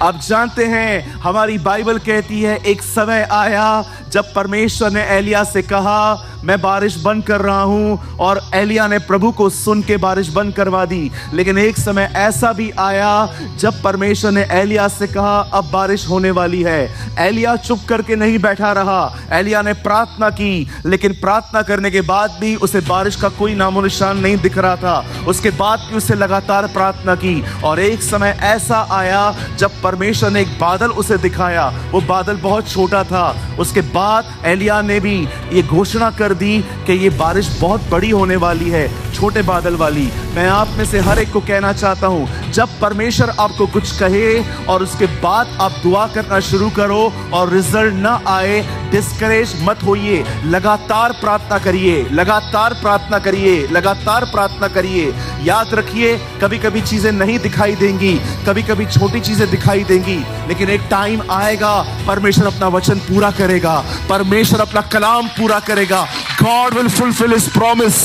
आप जानते हैं हमारी बाइबल कहती है एक समय आया जब परमेश्वर ने एलिया से कहा मैं बारिश बंद कर रहा हूं, और एलिया ने प्रभु को सुन के बारिश बंद करवा दी। लेकिन एक समय ऐसा भी आया जब परमेश्वर ने एलिया से कहा अब बारिश होने वाली है। एलिया चुप करके नहीं बैठा रहा, एलिया ने प्रार्थना की, लेकिन प्रार्थना करने के बाद भी उसे बारिश का कोई नामो निशान नहीं दिख रहा था। उसके बाद भी उसे लगातार प्रार्थना की, और एक समय ऐसा आया जब परमेश्वर ने एक बादल उसे दिखाया। वो बादल बहुत छोटा था। उसके बाद एलिया ने भी ये घोषणा कर दी कि ये बारिश बहुत बड़ी होने वाली है, छोटे बादल वाली। मैं आप में से हर एक को कहना चाहता हूं, जब परमेश्वर आपको कुछ कहे और उसके बाद आप दुआ करना शुरू करो और रिजल्ट ना आए, डिस्करेज मत होइए। लगातार प्रार्थना करिए, लगातार प्रार्थना करिए, लगातार प्रार्थना करिए। याद रखिए, कभी कभी चीजें नहीं दिखाई देंगी, कभी कभी छोटी चीजें दिखाई देंगी, लेकिन एक टाइम आएगा परमेश्वर अपना वचन पूरा करेगा, परमेश्वर अपना कलाम पूरा करेगा। God will fulfill his promise।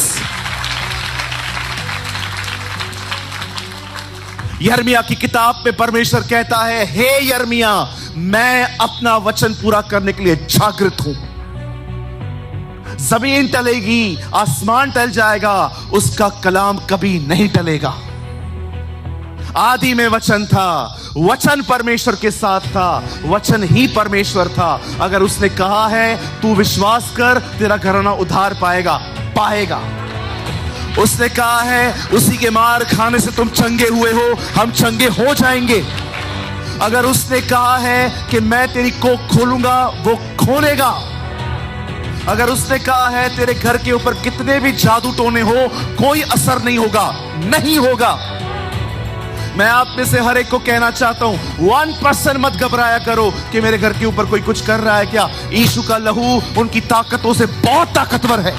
यिर्मयाह की किताब में परमेश्वर कहता है, हे यिर्मयाह, मैं अपना वचन पूरा करने के लिए जागृत हूं। जमीन टलेगी, आसमान टल जाएगा, उसका कलाम कभी नहीं टलेगा। आदि में वचन था, वचन परमेश्वर के साथ था, वचन ही परमेश्वर था। अगर उसने कहा है तू विश्वास कर, तेरा घराना उद्धार पाएगा। उसने कहा है उसी के मार खाने से तुम चंगे हुए हो, हम चंगे हो जाएंगे। अगर उसने कहा है कि मैं तेरी कोख खोलूंगा, वो खोलेगा। अगर उसने कहा है तेरे घर के ऊपर कितने भी जादू टोने हो, कोई असर नहीं होगा, नहीं होगा। मैं आप में से हर एक को कहना चाहता हूं, 1% मत घबराया करो कि मेरे घर के ऊपर कोई कुछ कर रहा है क्या। यीशु का लहू उनकी ताकतों से बहुत ताकतवर है।